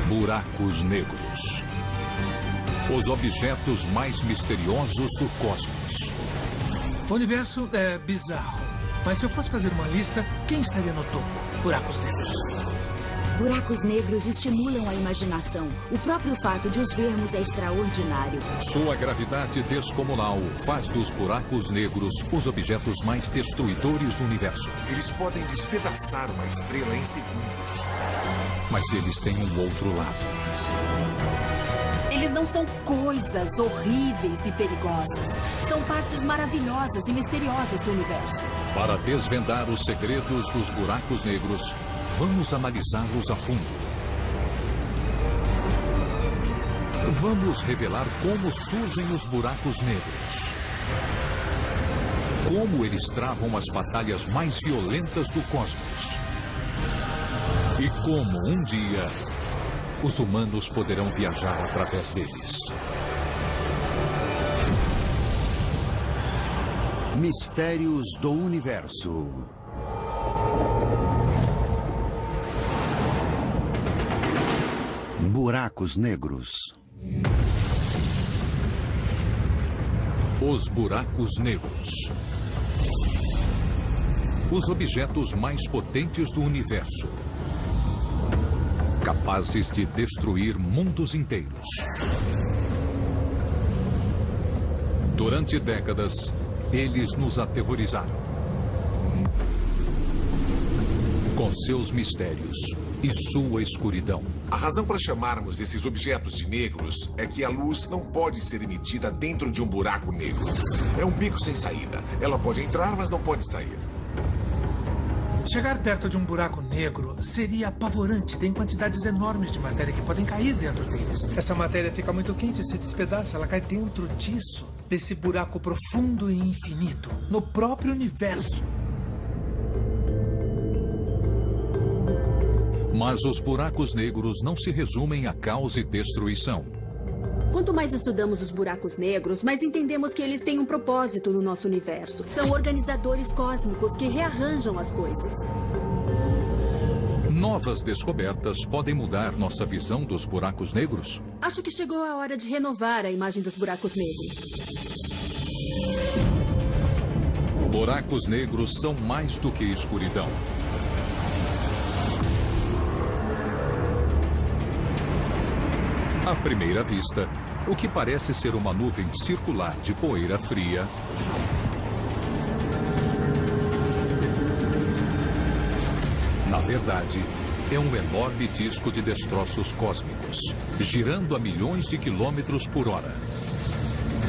Buracos negros. Os objetos mais misteriosos do cosmos. O universo é bizarro. Mas se eu fosse fazer uma lista, quem estaria no topo? Buracos negros. Buracos negros estimulam a imaginação. O próprio fato de os vermos é extraordinário. Sua gravidade descomunal faz dos buracos negros os objetos mais destruidores do universo. Eles podem despedaçar uma estrela em segundos. Mas eles têm um outro lado. Eles não são coisas horríveis e perigosas. São partes maravilhosas e misteriosas do universo. Para desvendar os segredos dos buracos negros, vamos analisá-los a fundo. Vamos revelar como surgem os buracos negros. Como eles travam as batalhas mais violentas do cosmos. E como, um dia, os humanos poderão viajar através deles. Mistérios do Universo. Buracos negros. Os buracos negros. Os objetos mais potentes do universo. Capazes de destruir mundos inteiros. Durante décadas, eles nos aterrorizaram. Com seus mistérios e sua escuridão. A razão para chamarmos esses objetos de negros é que a luz não pode ser emitida dentro de um buraco negro. É um bico sem saída. Ela pode entrar, mas não pode sair. Chegar perto de um buraco negro seria apavorante. Tem quantidades enormes de matéria que podem cair dentro deles. Essa matéria fica muito quente e se despedaça. Ela cai dentro disso, desse buraco profundo e infinito, no próprio universo. Mas os buracos negros não se resumem a caos e destruição. Quanto mais estudamos os buracos negros, mais entendemos que eles têm um propósito no nosso universo. São organizadores cósmicos que rearranjam as coisas. Novas descobertas podem mudar nossa visão dos buracos negros? Acho que chegou a hora de renovar a imagem dos buracos negros. Buracos negros são mais do que escuridão. À primeira vista, o que parece ser uma nuvem circular de poeira fria na verdade, é um enorme disco de destroços cósmicos, girando a milhões de quilômetros por hora.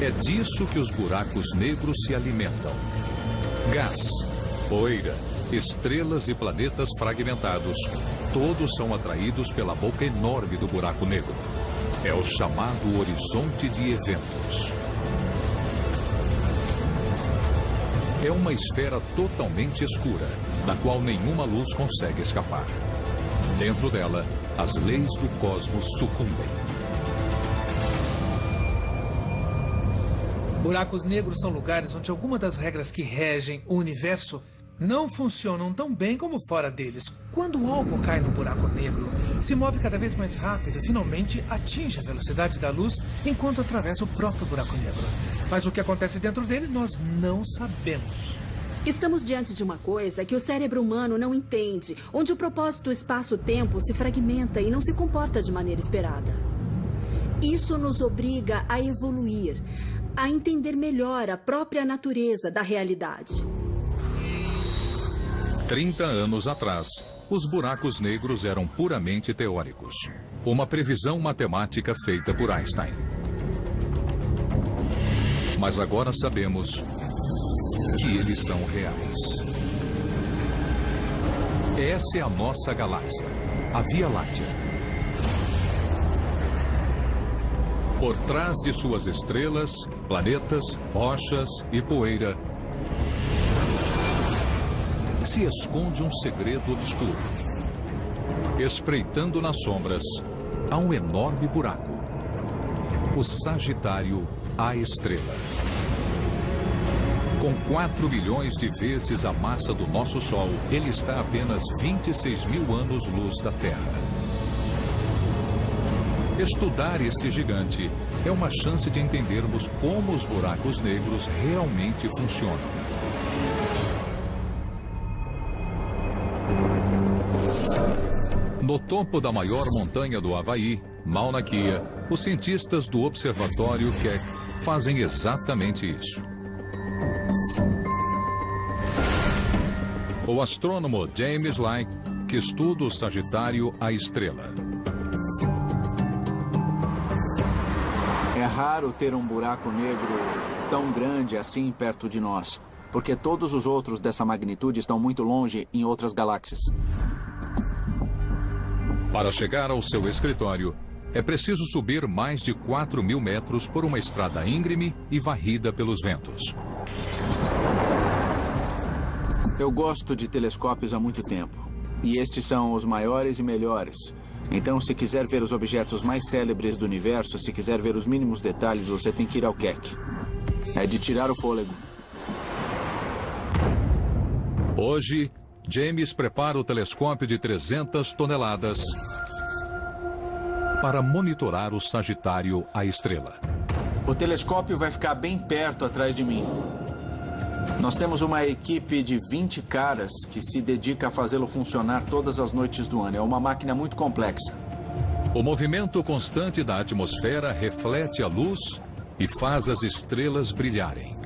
É disso que os buracos negros se alimentam. Gás, poeira, estrelas e planetas fragmentados, todos são atraídos pela boca enorme do buraco negro. É o chamado horizonte de eventos. É uma esfera totalmente escura, da qual nenhuma luz consegue escapar. Dentro dela, as leis do cosmos sucumbem. Buracos negros são lugares onde alguma das regras que regem o universo não funcionam tão bem como fora deles. Quando algo cai no buraco negro, se move cada vez mais rápido e finalmente atinge a velocidade da luz enquanto atravessa o próprio buraco negro. Mas o que acontece dentro dele nós não sabemos. Estamos diante de uma coisa que o cérebro humano não entende, onde o propósito espaço-tempo se fragmenta e não se comporta de maneira esperada. Isso nos obriga a evoluir, a entender melhor a própria natureza da realidade. 30 anos atrás, os buracos negros eram puramente teóricos. Uma previsão matemática feita por Einstein. Mas agora sabemos que eles são reais. Essa é a nossa galáxia, a Via Láctea. Por trás de suas estrelas, planetas, rochas e poeira, se esconde um segredo obscuro. Espreitando nas sombras, há um enorme buraco. O Sagitário, a estrela. Com Com 4 milhões de vezes a massa do nosso Sol, ele está a apenas 26 mil anos-luz da Terra. Estudar este gigante é uma chance de entendermos como os buracos negros realmente funcionam. No topo da maior montanha do Havaí, Mauna Kea, os cientistas do Observatório Keck fazem exatamente isso. O astrônomo James Light, que estuda o Sagitário, a estrela. É raro ter um buraco negro tão grande assim perto de nós, porque todos os outros dessa magnitude estão muito longe em outras galáxias. Para chegar ao seu escritório, é preciso subir mais de 4 mil metros por uma estrada íngreme e varrida pelos ventos. Eu gosto de telescópios há muito tempo. E estes são os maiores e melhores. Então, se quiser ver os objetos mais célebres do universo, se quiser ver os mínimos detalhes, você tem que ir ao Keck. É de tirar o fôlego. Hoje, James prepara o telescópio de 300 toneladas para monitorar o Sagitário, a estrela. O telescópio vai ficar bem perto atrás de mim. Nós temos uma equipe de 20 caras que se dedica a fazê-lo funcionar todas as noites do ano. É uma máquina muito complexa. O movimento constante da atmosfera reflete a luz e faz as estrelas brilharem.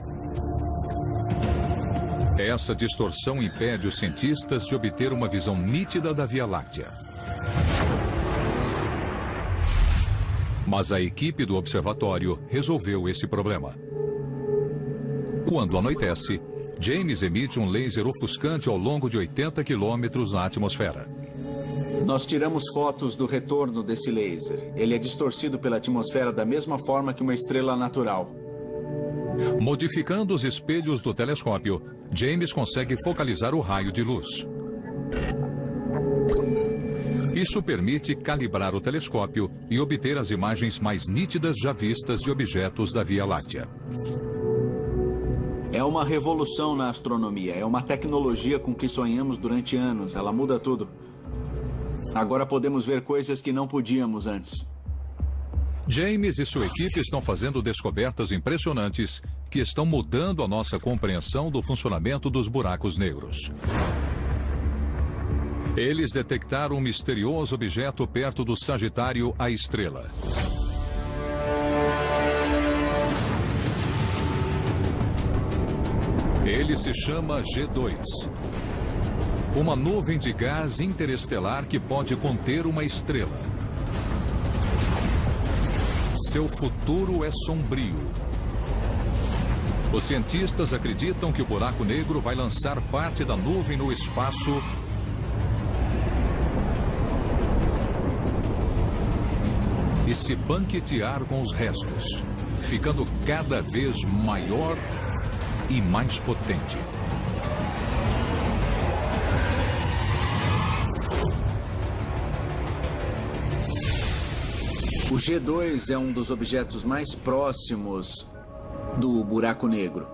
Essa distorção impede os cientistas de obter uma visão nítida da Via Láctea. Mas a equipe do observatório resolveu esse problema. Quando anoitece, James emite um laser ofuscante ao longo de 80 quilômetros na atmosfera. Nós tiramos fotos do retorno desse laser. Ele é distorcido pela atmosfera da mesma forma que uma estrela natural. Modificando os espelhos do telescópio, James consegue focalizar o raio de luz. Isso permite calibrar o telescópio e obter as imagens mais nítidas já vistas de objetos da Via Láctea. É uma revolução na astronomia. É uma tecnologia com que sonhamos durante anos. Ela muda tudo. Agora podemos ver coisas que não podíamos antes. James e sua equipe estão fazendo descobertas impressionantes que estão mudando a nossa compreensão do funcionamento dos buracos negros. Eles detectaram um misterioso objeto perto do Sagitário, a estrela. Ele se chama G2. Uma nuvem de gás interestelar que pode conter uma estrela. Seu futuro é sombrio. Os cientistas acreditam que o buraco negro vai lançar parte da nuvem no espaço e se banquetear com os restos, ficando cada vez maior e mais potente. O G2 é um dos objetos mais próximos do buraco negro.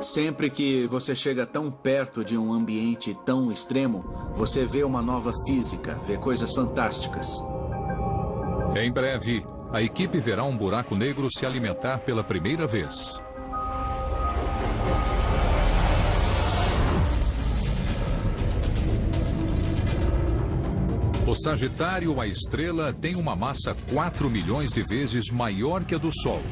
Sempre que você chega tão perto de um ambiente tão extremo, você vê uma nova física, vê coisas fantásticas. Em breve, a equipe verá um buraco negro se alimentar pela primeira vez. O Sagitário, a estrela, tem uma massa 4 milhões de vezes maior que a do Sol.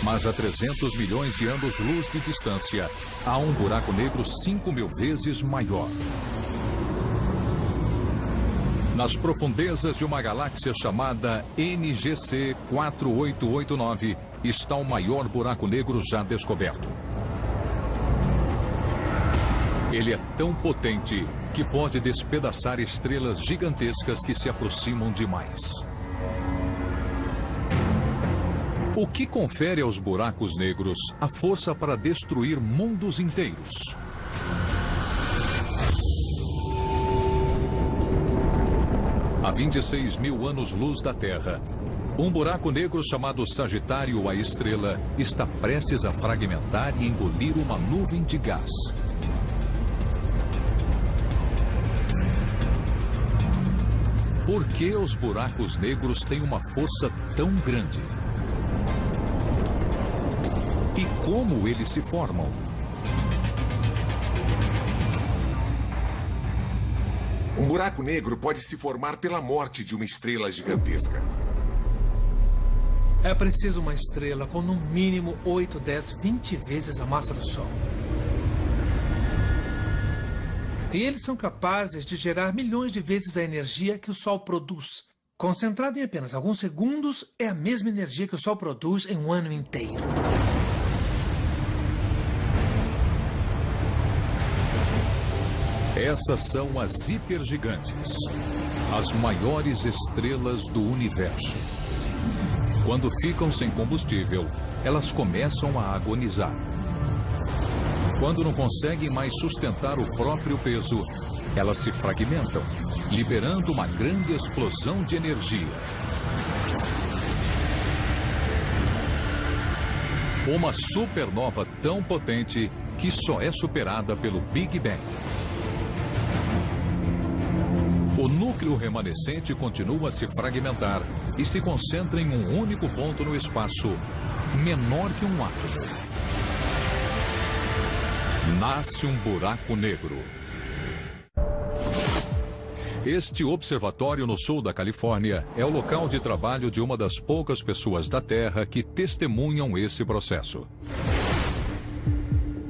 Mas a 300 milhões de anos-luz de distância, há um buraco negro 5 mil vezes maior. Nas profundezas de uma galáxia chamada NGC 4889, está o maior buraco negro já descoberto. Ele é tão potente que pode despedaçar estrelas gigantescas que se aproximam demais. O que confere aos buracos negros a força para destruir mundos inteiros? A 26 mil anos-luz da Terra, Um buraco negro chamado Sagitário, a estrela, está prestes a fragmentar e engolir uma nuvem de gás. Por que os buracos negros têm uma força tão grande? E como eles se formam? Um buraco negro pode se formar pela morte de uma estrela gigantesca. É preciso uma estrela com no mínimo 8, 10, 20 vezes a massa do Sol. E eles são capazes de gerar milhões de vezes a energia que o Sol produz. Concentrada em apenas alguns segundos, é a mesma energia que o Sol produz em um ano inteiro. Essas são as hipergigantes, as maiores estrelas do universo. Quando ficam sem combustível, elas começam a agonizar. Quando não conseguem mais sustentar o próprio peso, elas se fragmentam, liberando uma grande explosão de energia. Uma supernova tão potente que só é superada pelo Big Bang. O núcleo remanescente continua a se fragmentar e se concentra em um único ponto no espaço, menor que um átomo. Nasce um buraco negro. Este observatório no sul da Califórnia é o local de trabalho de uma das poucas pessoas da Terra que testemunham esse processo.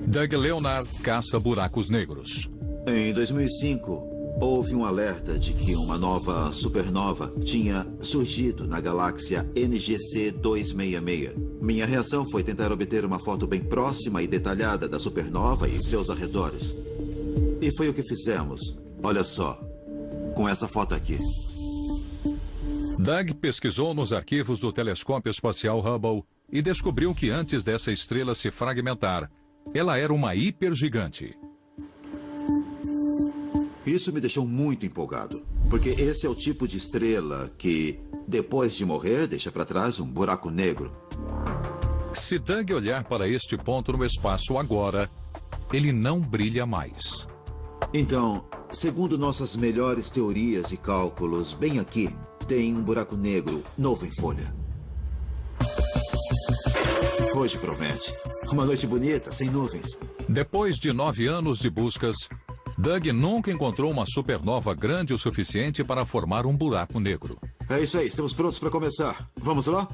Doug Leonard caça buracos negros. Em 2005, houve um alerta de que uma nova supernova tinha surgido na galáxia NGC 266. Minha reação foi tentar obter uma foto bem próxima e detalhada da supernova e seus arredores. E foi o que fizemos. Olha só, com essa foto aqui. Doug pesquisou nos arquivos do telescópio espacial Hubble e descobriu que antes dessa estrela se fragmentar, ela era uma hipergigante. Isso me deixou muito empolgado, porque esse é o tipo de estrela que, depois de morrer, deixa para trás um buraco negro. Se Doug olhar para este ponto no espaço agora, ele não brilha mais. Então, segundo nossas melhores teorias e cálculos, bem aqui tem um buraco negro novo em folha. Hoje promete. Uma noite bonita, sem nuvens. Depois de 9 anos de buscas, Doug nunca encontrou uma supernova grande o suficiente para formar um buraco negro. É isso aí, estamos prontos para começar. Vamos lá?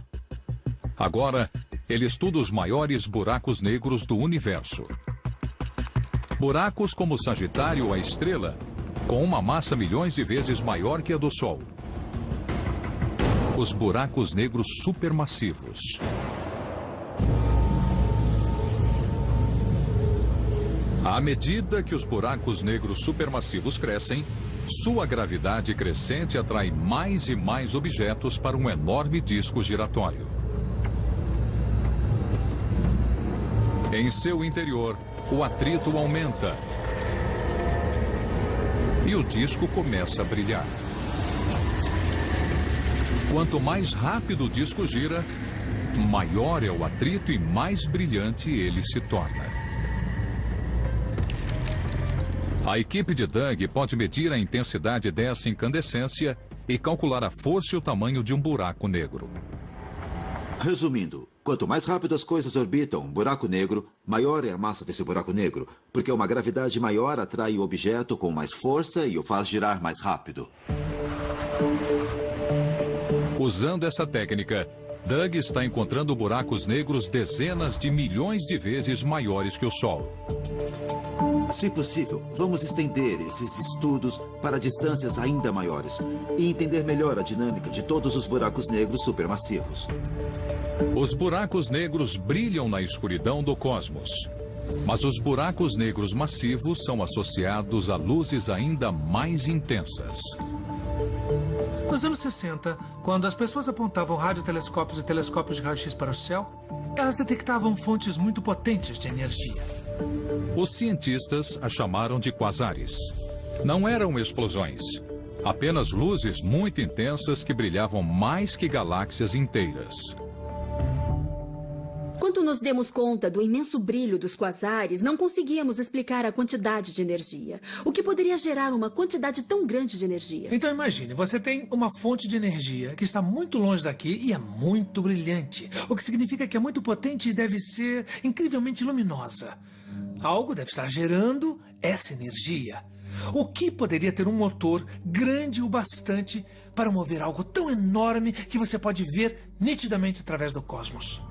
Agora, ele estuda os maiores buracos negros do universo. Buracos como o Sagitário, a estrela, com uma massa milhões de vezes maior que a do Sol. Os buracos negros supermassivos. À medida que os buracos negros supermassivos crescem, sua gravidade crescente atrai mais e mais objetos para um enorme disco giratório. Em seu interior, o atrito aumenta e o disco começa a brilhar. Quanto mais rápido o disco gira, maior é o atrito e mais brilhante ele se torna. A equipe de Doug pode medir a intensidade dessa incandescência e calcular a força e o tamanho de um buraco negro. Resumindo, quanto mais rápido as coisas orbitam um buraco negro, maior é a massa desse buraco negro, porque uma gravidade maior atrai o objeto com mais força e o faz girar mais rápido. Usando essa técnica, Doug está encontrando buracos negros dezenas de milhões de vezes maiores que o Sol. Se possível, vamos estender esses estudos para distâncias ainda maiores e entender melhor a dinâmica de todos os buracos negros supermassivos. Os buracos negros brilham na escuridão do cosmos, mas os buracos negros massivos são associados a luzes ainda mais intensas. Nos anos 60, quando as pessoas apontavam radiotelescópios e telescópios de raio-x para o céu, elas detectavam fontes muito potentes de energia. Os cientistas a chamaram de quasares. Não eram explosões. Apenas luzes muito intensas que brilhavam mais que galáxias inteiras. Quando nos demos conta do imenso brilho dos quasares, não conseguíamos explicar a quantidade de energia. O que poderia gerar uma quantidade tão grande de energia? Então imagine, você tem uma fonte de energia que está muito longe daqui e é muito brilhante. O que significa que é muito potente e deve ser incrivelmente luminosa. Algo deve estar gerando essa energia. O que poderia ter um motor grande o bastante para mover algo tão enorme que você pode ver nitidamente através do cosmos?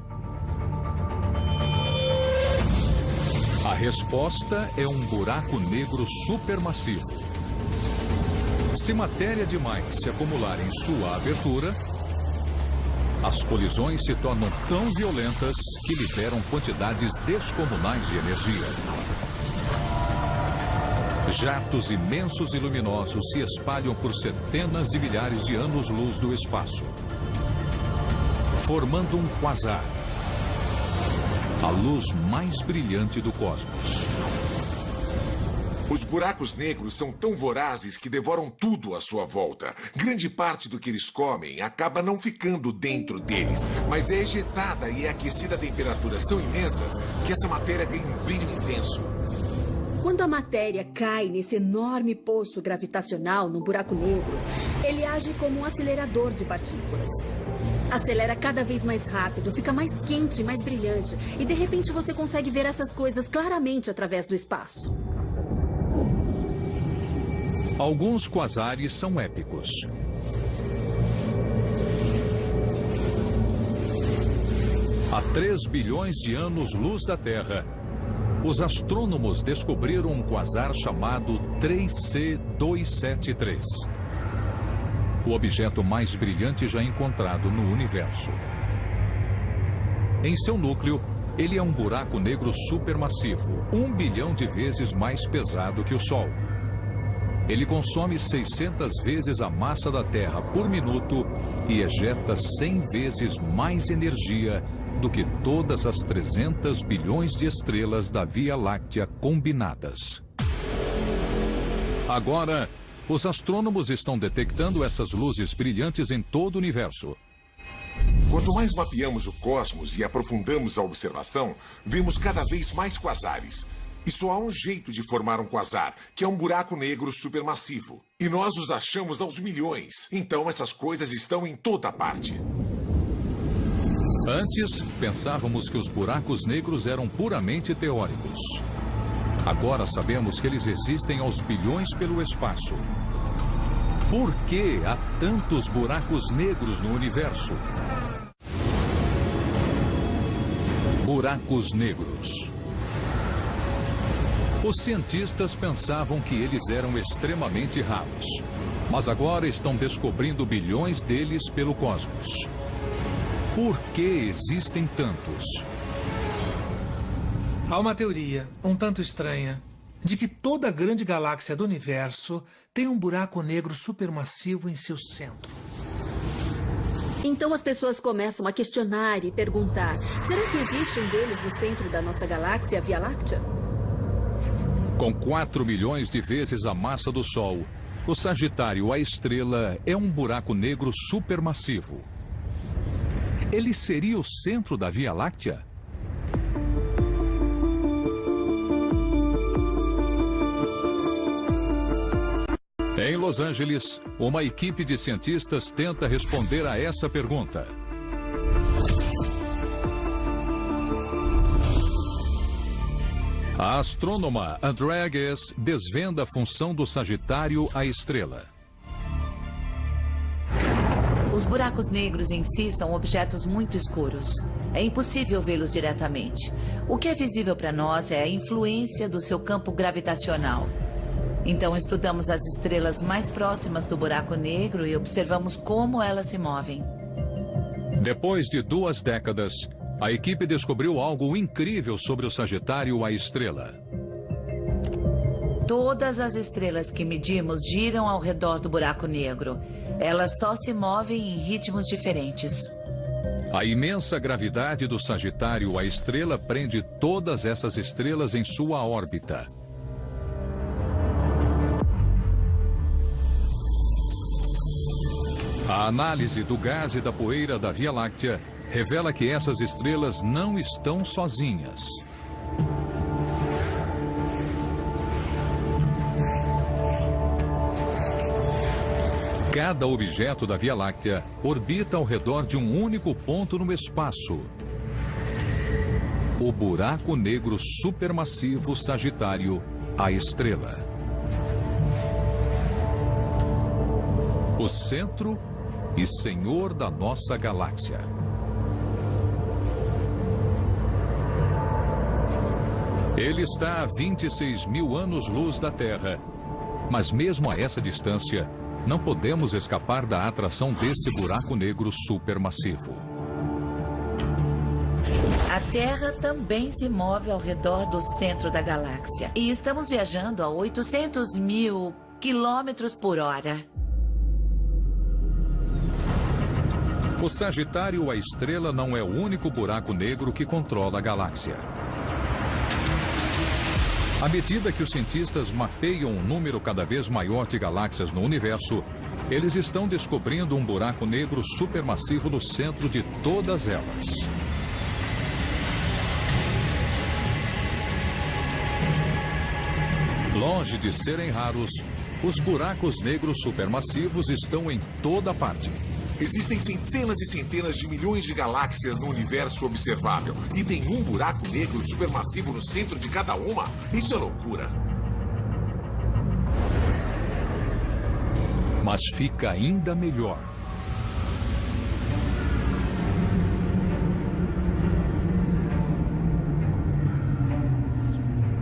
A resposta é um buraco negro supermassivo. Se matéria demais se acumular em sua abertura, as colisões se tornam tão violentas que liberam quantidades descomunais de energia. Jatos imensos e luminosos se espalham por centenas de milhares de anos-luz do espaço, formando um quasar, a luz mais brilhante do cosmos. Os buracos negros são tão vorazes que devoram tudo à sua volta. Grande parte do que eles comem acaba não ficando dentro deles, mas é ejetada e é aquecida a temperaturas tão imensas que essa matéria ganha um brilho intenso. Quando a matéria cai nesse enorme poço gravitacional no buraco negro, ele age como um acelerador de partículas. Acelera cada vez mais rápido, fica mais quente e mais brilhante. E de repente você consegue ver essas coisas claramente através do espaço. Alguns quasares são épicos. Há 3 bilhões de anos-luz da Terra, os astrônomos descobriram um quasar chamado 3C273. O objeto mais brilhante já encontrado no universo. Em seu núcleo, ele é um buraco negro supermassivo, 1 bilhão de vezes mais pesado que o Sol. Ele consome 600 vezes a massa da Terra por minuto e ejeta 100 vezes mais energia do que todas as 300 bilhões de estrelas da Via Láctea combinadas. Agora, os astrônomos estão detectando essas luzes brilhantes em todo o universo. Quanto mais mapeamos o cosmos e aprofundamos a observação, vemos cada vez mais quasares. E só há um jeito de formar um quasar, que é um buraco negro supermassivo. E nós os achamos aos milhões. Então essas coisas estão em toda parte. Antes, pensávamos que os buracos negros eram puramente teóricos. Agora sabemos que eles existem aos bilhões pelo espaço. Por que há tantos buracos negros no universo? Buracos negros. Os cientistas pensavam que eles eram extremamente raros, mas agora estão descobrindo bilhões deles pelo cosmos. Por que existem tantos? Há uma teoria, um tanto estranha, de que toda a grande galáxia do universo tem um buraco negro supermassivo em seu centro. Então as pessoas começam a questionar e perguntar: será que existe um deles no centro da nossa galáxia, a Via Láctea? Com 4 milhões de vezes a massa do Sol, o Sagitário, a estrela, é um buraco negro supermassivo. Ele seria o centro da Via Láctea? Em Los Angeles, uma equipe de cientistas tenta responder a essa pergunta. A astrônoma Andrea Ghez desvenda a função do Sagitário, a estrela. Os buracos negros em si são objetos muito escuros. É impossível vê-los diretamente. O que é visível para nós é a influência do seu campo gravitacional. Então estudamos as estrelas mais próximas do buraco negro e observamos como elas se movem. Depois de 2 décadas, a equipe descobriu algo incrível sobre o Sagitário, a estrela. Todas as estrelas que medimos giram ao redor do buraco negro. Elas só se movem em ritmos diferentes. A imensa gravidade do Sagitário, a estrela, prende todas essas estrelas em sua órbita. A análise do gás e da poeira da Via Láctea revela que essas estrelas não estão sozinhas. Cada objeto da Via Láctea orbita ao redor de um único ponto no espaço. O buraco negro supermassivo Sagitário, a estrela. O centro e senhor da nossa galáxia. Ele está a 26 mil anos-luz da Terra, mas mesmo a essa distância, não podemos escapar da atração desse buraco negro supermassivo. A Terra também se move ao redor do centro da galáxia. E estamos viajando a 800 mil quilômetros por hora. O Sagitário, a estrela, não é o único buraco negro que controla a galáxia. À medida que os cientistas mapeiam um número cada vez maior de galáxias no universo, eles estão descobrindo um buraco negro supermassivo no centro de todas elas. Longe de serem raros, os buracos negros supermassivos estão em toda parte. Existem centenas e centenas de milhões de galáxias no universo observável. E tem um buraco negro supermassivo no centro de cada uma? Isso é loucura. Mas fica ainda melhor.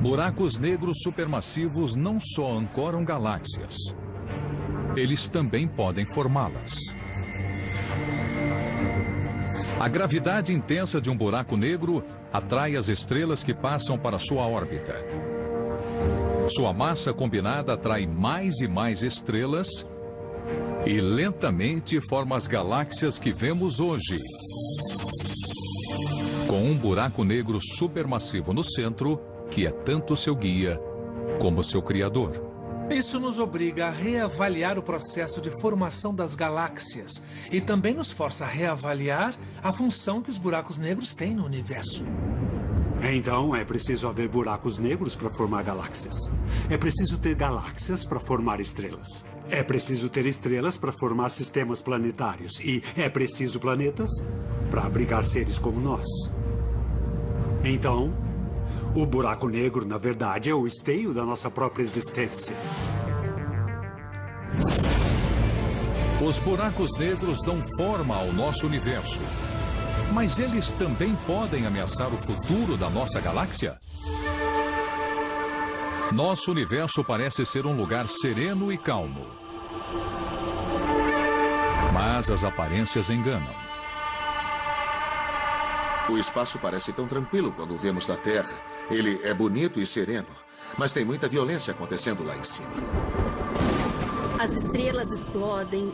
Buracos negros supermassivos não só ancoram galáxias, eles também podem formá-las. A gravidade intensa de um buraco negro atrai as estrelas que passam para sua órbita. Sua massa combinada atrai mais e mais estrelas e lentamente forma as galáxias que vemos hoje. Com um buraco negro supermassivo no centro, que é tanto seu guia como seu criador. Isso nos obriga a reavaliar o processo de formação das galáxias e também nos força a reavaliar a função que os buracos negros têm no universo. Então, é preciso haver buracos negros para formar galáxias. É preciso ter galáxias para formar estrelas. É preciso ter estrelas para formar sistemas planetários. E é preciso planetas para abrigar seres como nós. Então, o buraco negro, na verdade, é o esteio da nossa própria existência. Os buracos negros dão forma ao nosso universo. Mas eles também podem ameaçar o futuro da nossa galáxia? Nosso universo parece ser um lugar sereno e calmo. Mas as aparências enganam. O espaço parece tão tranquilo quando o vemos da Terra. Ele é bonito e sereno, mas tem muita violência acontecendo lá em cima. As estrelas explodem,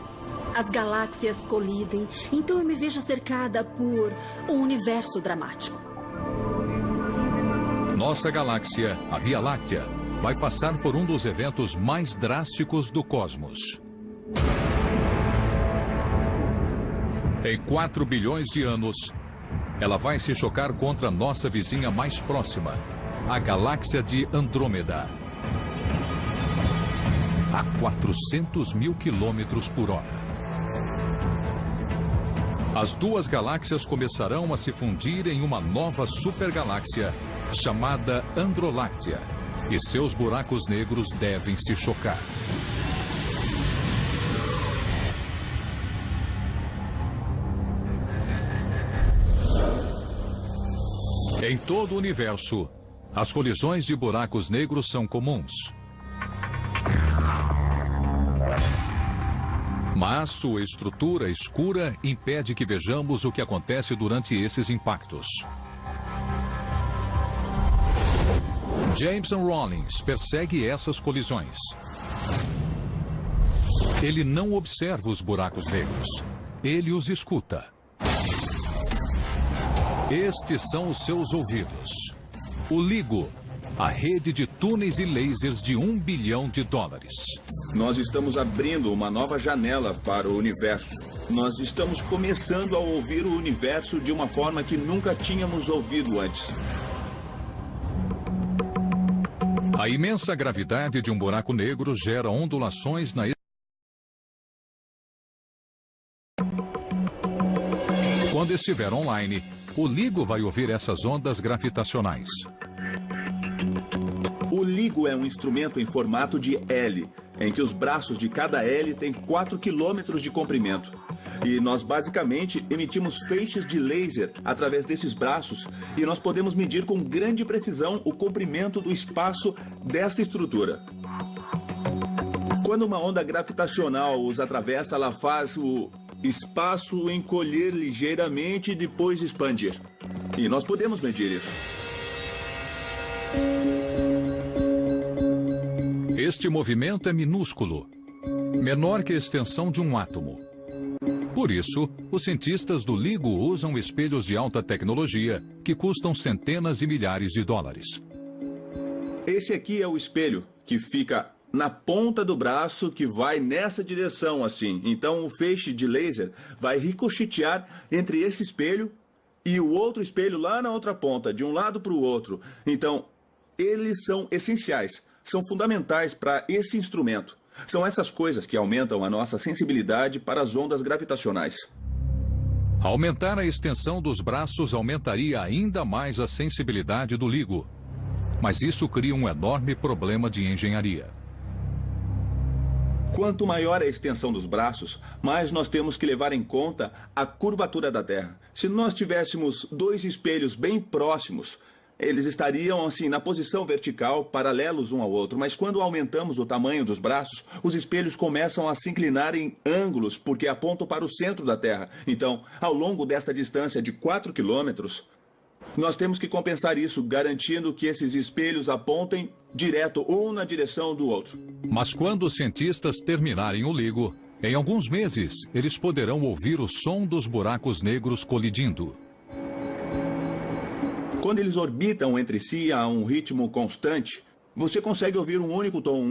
as galáxias colidem, então eu me vejo cercada por um universo dramático. Nossa galáxia, a Via Láctea, vai passar por um dos eventos mais drásticos do cosmos. Em 4 bilhões de anos, ela vai se chocar contra nossa vizinha mais próxima, a galáxia de Andrômeda, a 400 mil quilômetros por hora. As duas galáxias começarão a se fundir em uma nova supergaláxia chamada Androláctea, e seus buracos negros devem se chocar. Em todo o universo, as colisões de buracos negros são comuns. Mas sua estrutura escura impede que vejamos o que acontece durante esses impactos. Jameson Rollins persegue essas colisões. Ele não observa os buracos negros. Ele os escuta. Estes são os seus ouvidos. O LIGO, a rede de túneis e lasers de $1 bilhão. Nós estamos abrindo uma nova janela para o universo. Nós estamos começando a ouvir o universo de uma forma que nunca tínhamos ouvido antes. A imensa gravidade de um buraco negro gera ondulações na... Quando estiver online, o LIGO vai ouvir essas ondas gravitacionais. O LIGO é um instrumento em formato de L, em que os braços de cada L têm 4 quilômetros de comprimento. E nós basicamente emitimos feixes de laser através desses braços e nós podemos medir com grande precisão o comprimento do espaço dessa estrutura. Quando uma onda gravitacional os atravessa, ela faz o espaço encolher ligeiramente e depois expandir. E nós podemos medir isso. Este movimento é minúsculo, menor que a extensão de um átomo. Por isso, os cientistas do LIGO usam espelhos de alta tecnologia que custam centenas de milhares de dólares. Esse aqui é o espelho que fica na ponta do braço que vai nessa direção assim. Então o feixe de laser vai ricochetear entre esse espelho e o outro espelho lá na outra ponta, de um lado para o outro. Então, eles são essenciais, são fundamentais para esse instrumento. São essas coisas que aumentam a nossa sensibilidade para as ondas gravitacionais. Aumentar a extensão dos braços aumentaria ainda mais a sensibilidade do LIGO. Mas isso cria um enorme problema de engenharia. Quanto maior a extensão dos braços, mais nós temos que levar em conta a curvatura da Terra. Se nós tivéssemos dois espelhos bem próximos, eles estariam assim na posição vertical, paralelos um ao outro. Mas quando aumentamos o tamanho dos braços, os espelhos começam a se inclinar em ângulos, porque apontam para o centro da Terra. Então, ao longo dessa distância de 4 quilômetros, nós temos que compensar isso, garantindo que esses espelhos apontem direto um na direção do outro. Mas quando os cientistas terminarem o LIGO, em alguns meses, eles poderão ouvir o som dos buracos negros colidindo. Quando eles orbitam entre si a um ritmo constante, você consegue ouvir um único tom.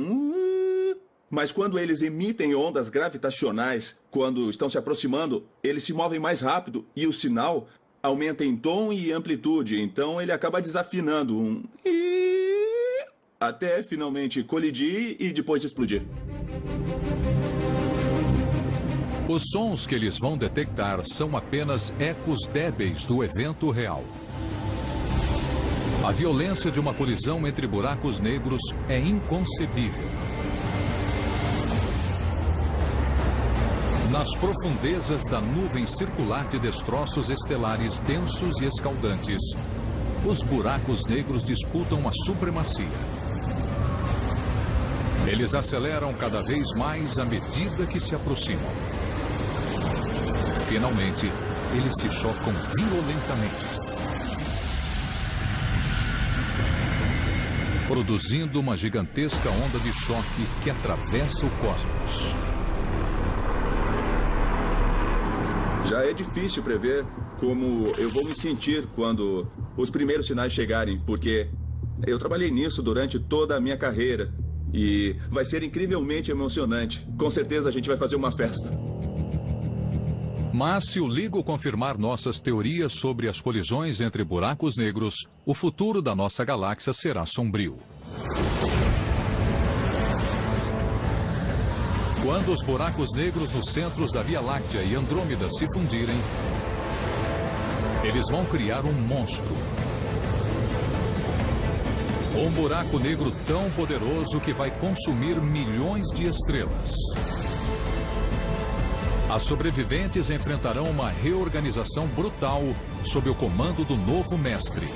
Mas quando eles emitem ondas gravitacionais, quando estão se aproximando, eles se movem mais rápido e o sinal aumenta em tom e amplitude. Então ele acaba desafinando um até finalmente colidir e depois explodir. Os sons que eles vão detectar são apenas ecos débeis do evento real. A violência de uma colisão entre buracos negros é inconcebível. Nas profundezas da nuvem circular de destroços estelares densos e escaldantes, os buracos negros disputam a supremacia. Eles aceleram cada vez mais à medida que se aproximam. Finalmente, eles se chocam violentamente, produzindo uma gigantesca onda de choque que atravessa o cosmos. Já é difícil prever como eu vou me sentir quando os primeiros sinais chegarem, porque eu trabalhei nisso durante toda a minha carreira e vai ser incrivelmente emocionante. Com certeza a gente vai fazer uma festa. Mas se o LIGO confirmar nossas teorias sobre as colisões entre buracos negros, o futuro da nossa galáxia será sombrio. Quando os buracos negros nos centros da Via Láctea e Andrômeda se fundirem, eles vão criar um monstro. Um buraco negro tão poderoso que vai consumir milhões de estrelas. As sobreviventes enfrentarão uma reorganização brutal sob o comando do novo mestre.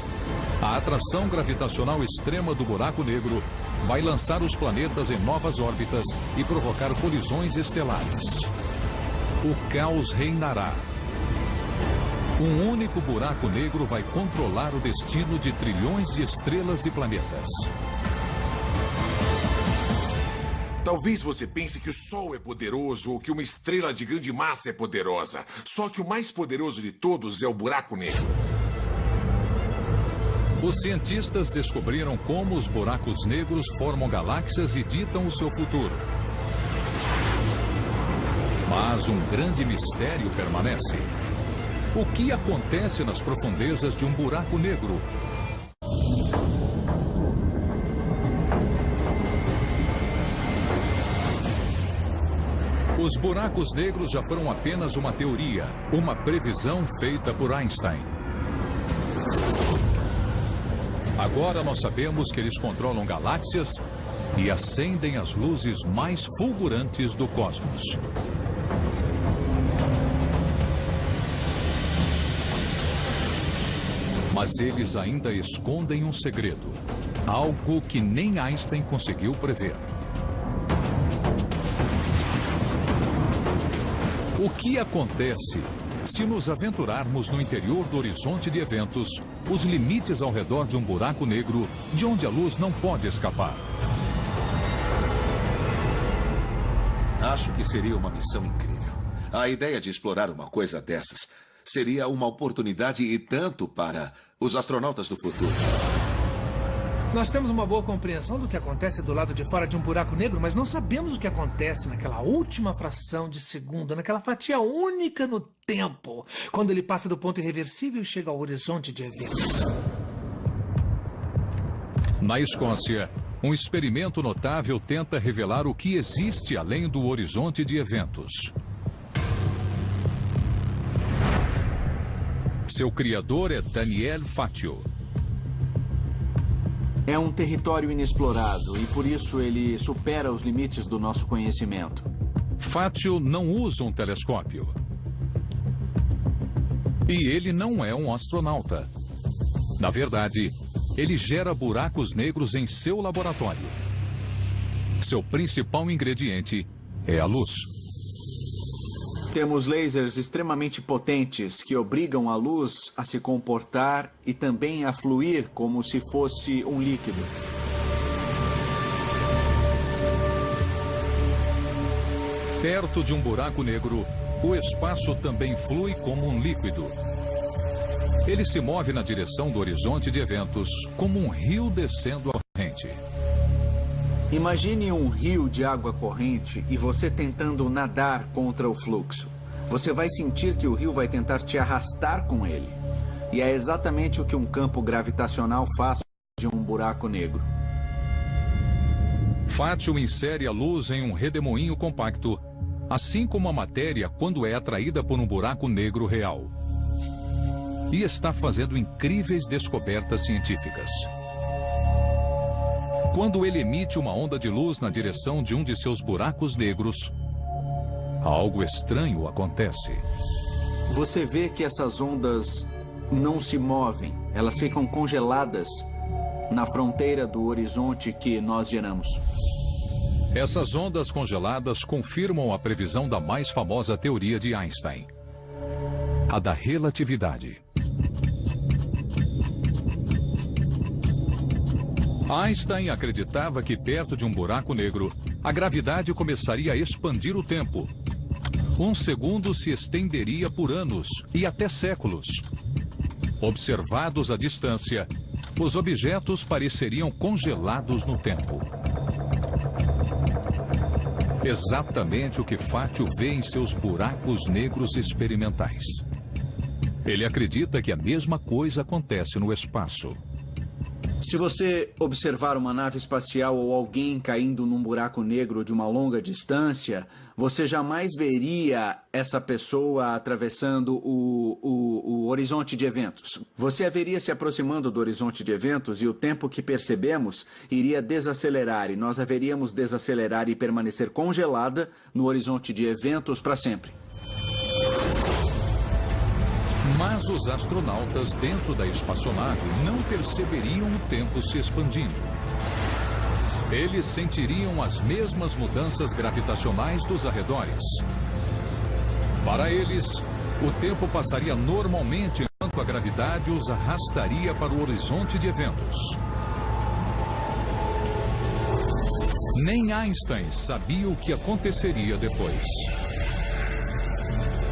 A atração gravitacional extrema do buraco negro vai lançar os planetas em novas órbitas e provocar colisões estelares. O caos reinará. Um único buraco negro vai controlar o destino de trilhões de estrelas e planetas. Talvez você pense que o Sol é poderoso ou que uma estrela de grande massa é poderosa. Só que o mais poderoso de todos é o buraco negro. Os cientistas descobriram como os buracos negros formam galáxias e ditam o seu futuro. Mas um grande mistério permanece. O que acontece nas profundezas de um buraco negro? Os buracos negros já foram apenas uma teoria, uma previsão feita por Einstein. Agora nós sabemos que eles controlam galáxias e acendem as luzes mais fulgurantes do cosmos. Mas eles ainda escondem um segredo, algo que nem Einstein conseguiu prever. O que acontece se nos aventurarmos no interior do horizonte de eventos, os limites ao redor de um buraco negro, de onde a luz não pode escapar? Acho que seria uma missão incrível. A ideia de explorar uma coisa dessas seria uma oportunidade e tanto para os astronautas do futuro. Nós temos uma boa compreensão do que acontece do lado de fora de um buraco negro, mas não sabemos o que acontece naquela última fração de segundo, naquela fatia única no tempo, quando ele passa do ponto irreversível e chega ao horizonte de eventos. Na Escócia, um experimento notável tenta revelar o que existe além do horizonte de eventos. Seu criador é Daniel Fatio. É um território inexplorado e por isso ele supera os limites do nosso conhecimento. Fatio não usa um telescópio. E ele não é um astronauta. Na verdade, ele gera buracos negros em seu laboratório. Seu principal ingrediente é a luz. Temos lasers extremamente potentes que obrigam a luz a se comportar e também a fluir como se fosse um líquido. Perto de um buraco negro, o espaço também flui como um líquido. Ele se move na direção do horizonte de eventos, como um rio descendo a corrente. Imagine um rio de água corrente e você tentando nadar contra o fluxo. Você vai sentir que o rio vai tentar te arrastar com ele. E é exatamente o que um campo gravitacional faz de um buraco negro. Fatio insere a luz em um redemoinho compacto, assim como a matéria quando é atraída por um buraco negro real. E está fazendo incríveis descobertas científicas. Quando ele emite uma onda de luz na direção de um de seus buracos negros, algo estranho acontece. Você vê que essas ondas não se movem, elas ficam congeladas na fronteira do horizonte que nós geramos. Essas ondas congeladas confirmam a previsão da mais famosa teoria de Einstein, a da relatividade. Einstein acreditava que perto de um buraco negro, a gravidade começaria a expandir o tempo. Um segundo se estenderia por anos e até séculos. Observados à distância, os objetos pareceriam congelados no tempo. Exatamente o que Fatio vê em seus buracos negros experimentais. Ele acredita que a mesma coisa acontece no espaço. Se você observar uma nave espacial ou alguém caindo num buraco negro de uma longa distância, você jamais veria essa pessoa atravessando o horizonte de eventos. Você a veria se aproximando do horizonte de eventos e o tempo que percebemos iria desacelerar e nós a veríamos desacelerar e permanecer congelada no horizonte de eventos para sempre. Mas os astronautas dentro da espaçonave não perceberiam o tempo se expandindo. Eles sentiriam as mesmas mudanças gravitacionais dos arredores. Para eles, o tempo passaria normalmente enquanto a gravidade os arrastaria para o horizonte de eventos. Nem Einstein sabia o que aconteceria depois.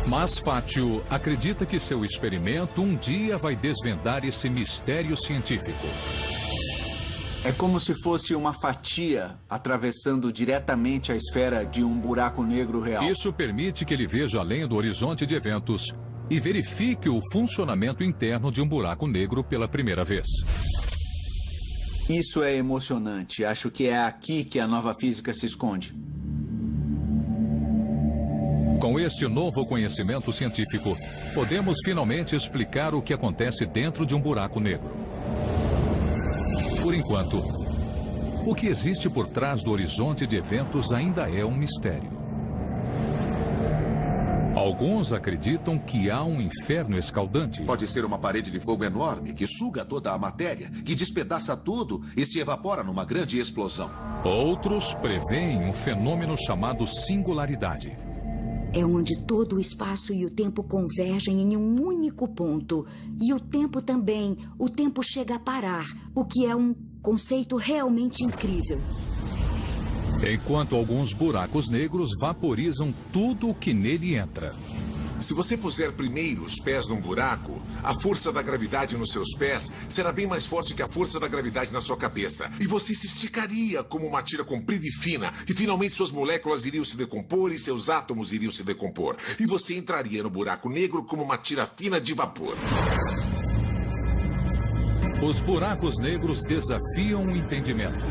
Mas Fátio acredita que seu experimento um dia vai desvendar esse mistério científico. É como se fosse uma fatia atravessando diretamente a esfera de um buraco negro real. Isso permite que ele veja além do horizonte de eventos e verifique o funcionamento interno de um buraco negro pela primeira vez. Isso é emocionante. Acho que é aqui que a nova física se esconde. Com este novo conhecimento científico, podemos finalmente explicar o que acontece dentro de um buraco negro. Por enquanto, o que existe por trás do horizonte de eventos ainda é um mistério. Alguns acreditam que há um inferno escaldante. Pode ser uma parede de fogo enorme que suga toda a matéria, que despedaça tudo e se evapora numa grande explosão. Outros preveem um fenômeno chamado singularidade. É onde todo o espaço e o tempo convergem em um único ponto. E o tempo também. O tempo chega a parar, o que é um conceito realmente incrível. Enquanto alguns buracos negros vaporizam tudo o que nele entra. Se você puser primeiro os pés num buraco, a força da gravidade nos seus pés será bem mais forte que a força da gravidade na sua cabeça. E você se esticaria como uma tira comprida e fina. E finalmente suas moléculas iriam se decompor e seus átomos iriam se decompor. E você entraria no buraco negro como uma tira fina de vapor. Os buracos negros desafiam o entendimento.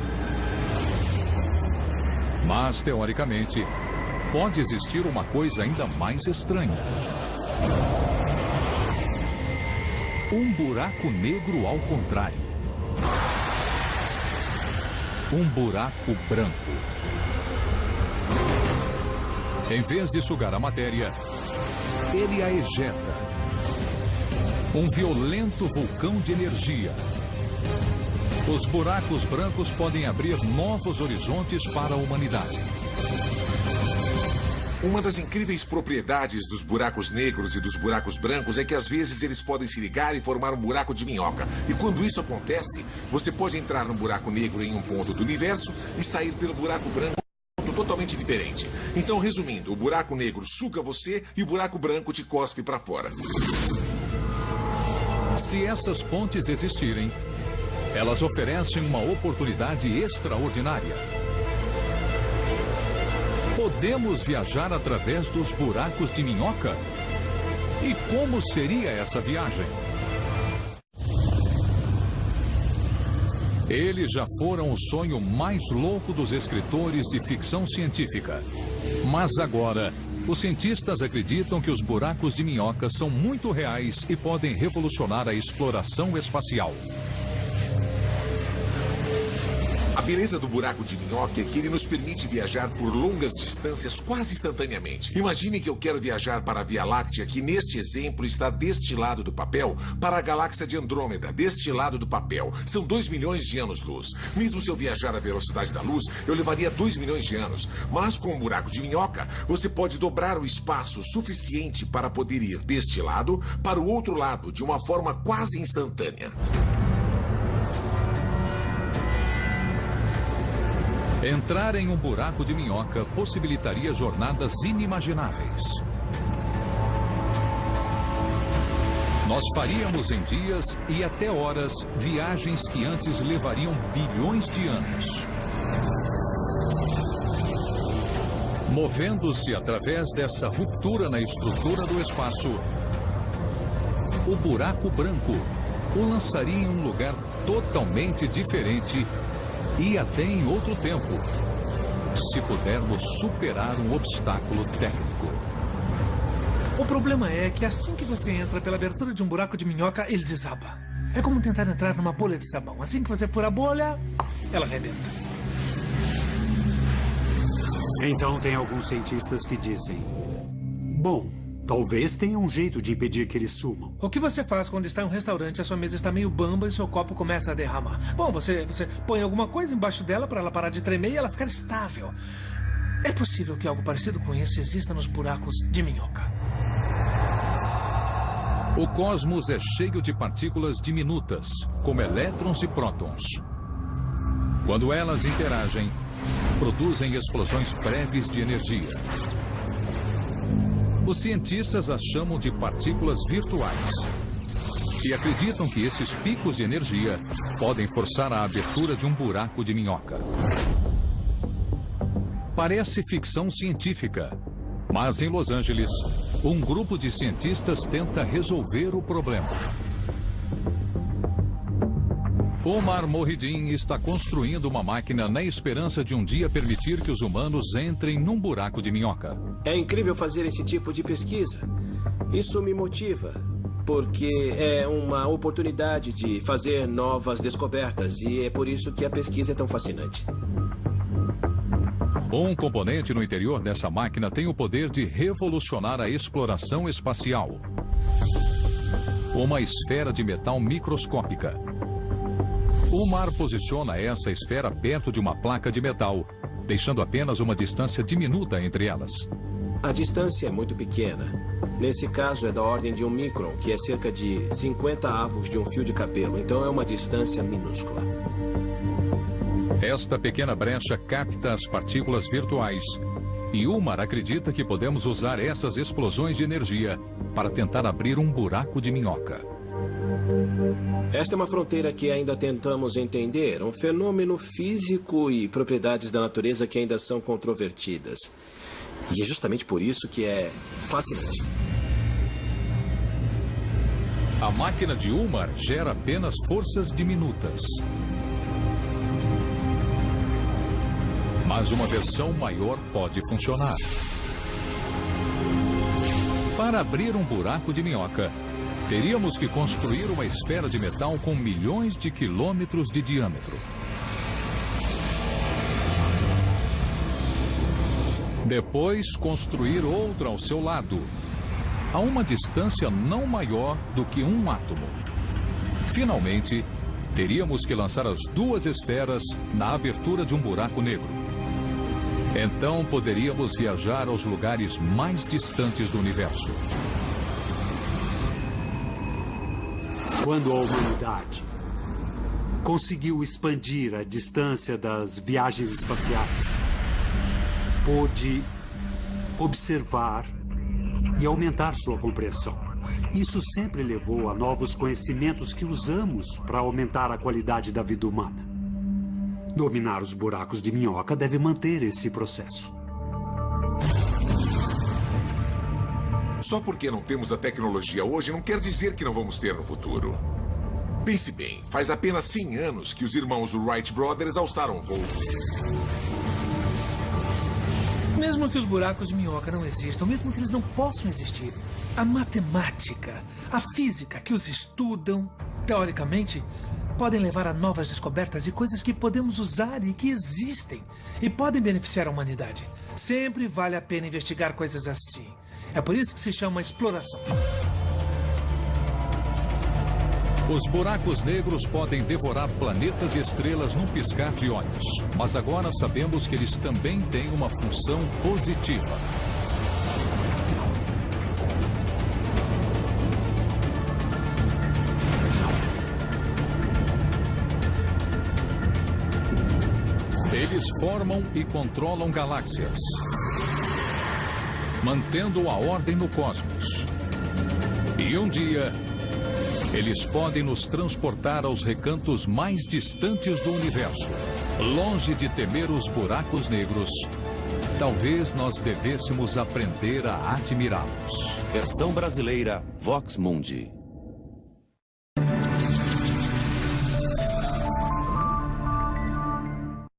Mas, teoricamente, pode existir uma coisa ainda mais estranha. Um buraco negro ao contrário. Um buraco branco. Em vez de sugar a matéria, ele a ejeta. Um violento vulcão de energia. Os buracos brancos podem abrir novos horizontes para a humanidade. Uma das incríveis propriedades dos buracos negros e dos buracos brancos é que às vezes eles podem se ligar e formar um buraco de minhoca. E quando isso acontece, você pode entrar num buraco negro em um ponto do universo e sair pelo buraco branco em um ponto totalmente diferente. Então, resumindo, o buraco negro suga você e o buraco branco te cospe para fora. Se essas pontes existirem, elas oferecem uma oportunidade extraordinária. Podemos viajar através dos buracos de minhoca? E como seria essa viagem? Eles já foram o sonho mais louco dos escritores de ficção científica. Mas agora, os cientistas acreditam que os buracos de minhoca são muito reais e podem revolucionar a exploração espacial. A beleza do buraco de minhoca é que ele nos permite viajar por longas distâncias quase instantaneamente. Imagine que eu quero viajar para a Via Láctea, que neste exemplo está deste lado do papel, para a galáxia de Andrômeda, deste lado do papel. São 2 milhões de anos-luz. Mesmo se eu viajar à velocidade da luz, eu levaria 2 milhões de anos. Mas com um buraco de minhoca, você pode dobrar o espaço suficiente para poder ir deste lado para o outro lado de uma forma quase instantânea. Entrar em um buraco de minhoca possibilitaria jornadas inimagináveis. Nós faríamos em dias e até horas viagens que antes levariam bilhões de anos. Movendo-se através dessa ruptura na estrutura do espaço, o buraco branco o lançaria em um lugar totalmente diferente e até em outro tempo, se pudermos superar um obstáculo técnico. O problema é que assim que você entra pela abertura de um buraco de minhoca, ele desaba. É como tentar entrar numa bolha de sabão. Assim que você for a bolha, ela arrebenta. Então tem alguns cientistas que dizem: bom, talvez tenha um jeito de impedir que eles sumam. O que você faz quando está em um restaurante, a sua mesa está meio bamba e seu copo começa a derramar? Bom, você põe alguma coisa embaixo dela para ela parar de tremer e ela ficar estável. É possível que algo parecido com isso exista nos buracos de minhoca. O cosmos é cheio de partículas diminutas, como elétrons e prótons. Quando elas interagem, produzem explosões breves de energia. Os cientistas as chamam de partículas virtuais e acreditam que esses picos de energia podem forçar a abertura de um buraco de minhoca. Parece ficção científica, mas em Los Angeles, um grupo de cientistas tenta resolver o problema. Omar Mohideen está construindo uma máquina na esperança de um dia permitir que os humanos entrem num buraco de minhoca. É incrível fazer esse tipo de pesquisa. Isso me motiva, porque é uma oportunidade de fazer novas descobertas e é por isso que a pesquisa é tão fascinante. Um componente no interior dessa máquina tem o poder de revolucionar a exploração espacial. Uma esfera de metal microscópica. Omar posiciona essa esfera perto de uma placa de metal, deixando apenas uma distância diminuta entre elas. A distância é muito pequena. Nesse caso é da ordem de 1 micron, que é cerca de 50 avos de um fio de cabelo, então é uma distância minúscula. Esta pequena brecha capta as partículas virtuais e Omar acredita que podemos usar essas explosões de energia para tentar abrir um buraco de minhoca. Esta é uma fronteira que ainda tentamos entender, um fenômeno físico e propriedades da natureza que ainda são controvertidas. E é justamente por isso que é fascinante. A máquina de Omar gera apenas forças diminutas. Mas uma versão maior pode funcionar. Para abrir um buraco de minhoca, teríamos que construir uma esfera de metal com milhões de quilômetros de diâmetro. Depois, construir outra ao seu lado, a uma distância não maior do que um átomo. Finalmente, teríamos que lançar as duas esferas na abertura de um buraco negro. Então, poderíamos viajar aos lugares mais distantes do universo. Quando a humanidade conseguiu expandir a distância das viagens espaciais, pôde observar e aumentar sua compreensão. Isso sempre levou a novos conhecimentos que usamos para aumentar a qualidade da vida humana. Dominar os buracos de minhoca deve manter esse processo. Só porque não temos a tecnologia hoje não quer dizer que não vamos ter no futuro. Pense bem, faz apenas 100 anos que os irmãos Wright Brothers alçaram voo. Mesmo que os buracos de minhoca não existam, mesmo que eles não possam existir, a matemática, a física que os estudam, teoricamente, podem levar a novas descobertas e coisas que podemos usar e que existem e podem beneficiar a humanidade. Sempre vale a pena investigar coisas assim. É por isso que se chama exploração. Os buracos negros podem devorar planetas e estrelas num piscar de olhos. Mas agora sabemos que eles também têm uma função positiva. Eles formam e controlam galáxias, mantendo a ordem no cosmos. E um dia, eles podem nos transportar aos recantos mais distantes do universo. Longe de temer os buracos negros, talvez nós devêssemos aprender a admirá-los. Versão brasileira Vox Mundi.